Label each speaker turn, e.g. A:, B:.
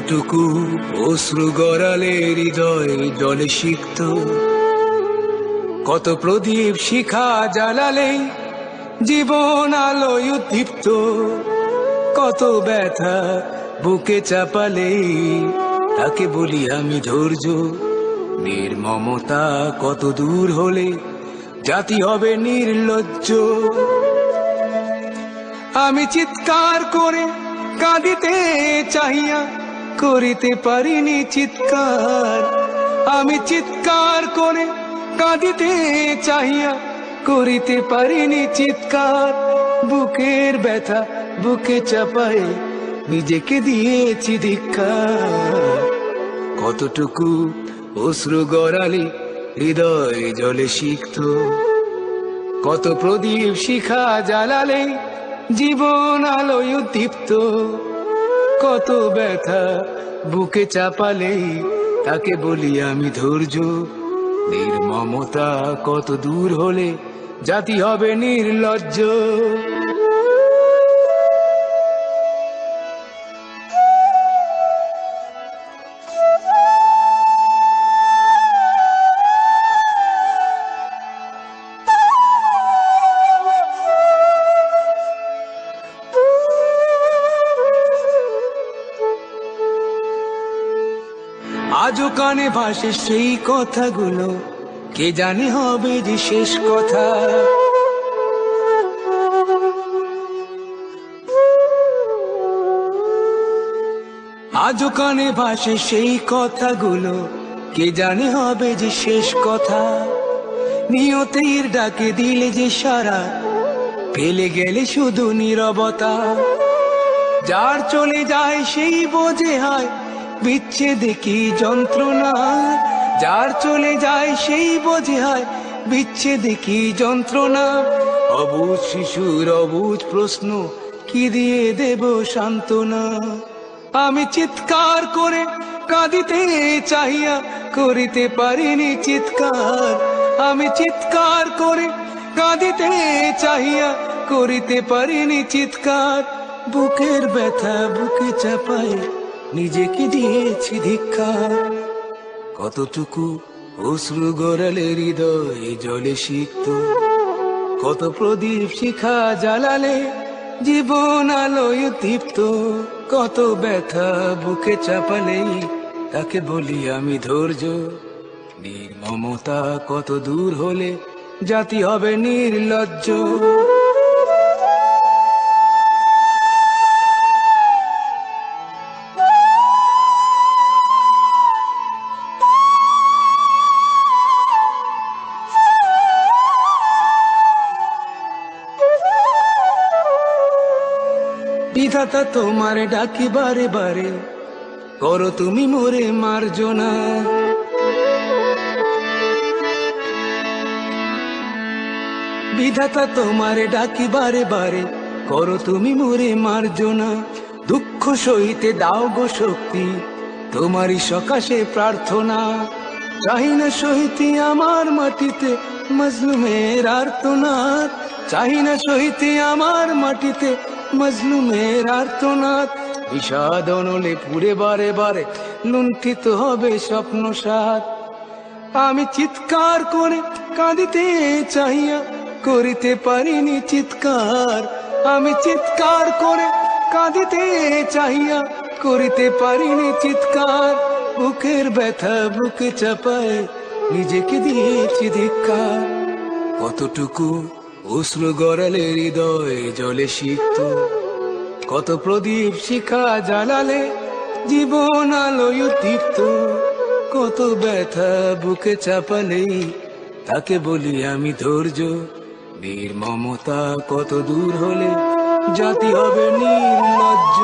A: কতটুকু অশ্রু গড়ালে হৃদয় জলে সিক্ত, কত প্রদীপ শিখা জ্বালালে জীবন আলোয় উদ্দীপ্ত, কত ব্যথা বুকে চাপালে তাকে বলি আমি ধৈর্য। নির্মমতা কত দূর হলে জাতি হবে নির্লজ্জ। আমি চিৎকার করে কাঁদিতে চাহিয়া করিতে পারিনি চিৎকার, আমি চিৎকার করে কাঁদিতে চাহিয়া করিতে পারিনি চিৎকার। বুকের ব্যথা বুকে চাপায় নিজেকে দিয়েছি ধিক্কার। কতটুকু অশ্রু গড়ালে হৃদয় জলে সিক্ত, কত প্রদীপ শিখা জ্বালালে জীবন আলোয় উদ্দীপ্ত, কত ব্যথা বুকে চাপালে তাকে বলি আমি ধৈর্য। নির্মমতা কত দূর হলে জাতি হবে নির্লজ্জ। আজও কানে ভাসে সেই কথাগুলো, কে জানে হবে যে শেষ কথা। আজও কানে ভাসে সেই কথাগুলো, কে জানে হবে যে শেষ কথা। নিয়তির ডাকে দিলে যে সারা, ফেলে গেলে শুধু নীরবতা। যার চলে যায় সেই বোঝে হয় বিচ্ছেদে কি যন্ত্রণা, যার চলে যায় সেই বোঝে হয় বিচ্ছেদে কি যন্ত্রণা। অবুঝ শিশুর অবুঝ প্রশ্ন, কি দিয়ে দেব সান্ত্বনা। আমি চিৎকার করে কাঁদিতে চাহিয়া করিতে পারিনি চিৎকার, আমি চিৎকার করে কাঁদিতে চাহিয়া করিতে পারিনি চিৎকার। বুকের ব্যথা বুকে চাপায় নিজেকে দিয়েছি ধিক্কার। কতটুকু অশ্রু গড়ালে হৃদয় জলে সিক্ত, কত প্রদীপ শিখা জ্বালালে জীবন আলোয় উদ্দীপ্ত, কত ব্যথা বুকে চাপালে তাকে বলি আমি ধৈর্য। নির্মমতা কত দূর হলে জাতি হবে নির্লজ্জ। বিধাতা তোমার ডাকি বারে বারে, করো তুমি মোরে মার্জনা। বিধাতা তোমার ডাকি বারে বারে, করো তুমি মোরে মার্জনা। দুঃখ সইতে দাও গো শক্তি, তোমারই সকাশে প্রার্থনা। চাহি না সইতে আমার মাটিতে মজলুমের আর্তনাদ, চাহি না সইতে আমার মাটিতে মজলুমের আর্তনাদ। বিষাদ অনলে পুড়ে বারে বারে লুণ্ঠিত হবে স্বপ্ন সাথ। আমি চিৎকার করে কাঁদিতে চাহিয়া করিতে পারিনি চিৎকার, আমি চিৎকার করে কাঁদিতে চাহিয়া করিতে পারিনি চিৎকার। বুকের ব্যথা বুকে চাপায় নিজেকে দিয়েছি ধিক্কার। কতটুকু অশ্রু গড়ালে হৃদয় জলে সিক্ত, কত প্রদীপ শিখা জ্বালালে জীবন আলোয় উদ্দীপ্ত, কত ব্যথা বুকে চাপালে তাকে বলি আমি ধৈর্য। নির্মমতা কত দূর হলে জাতি হবে নির্লজ্জ।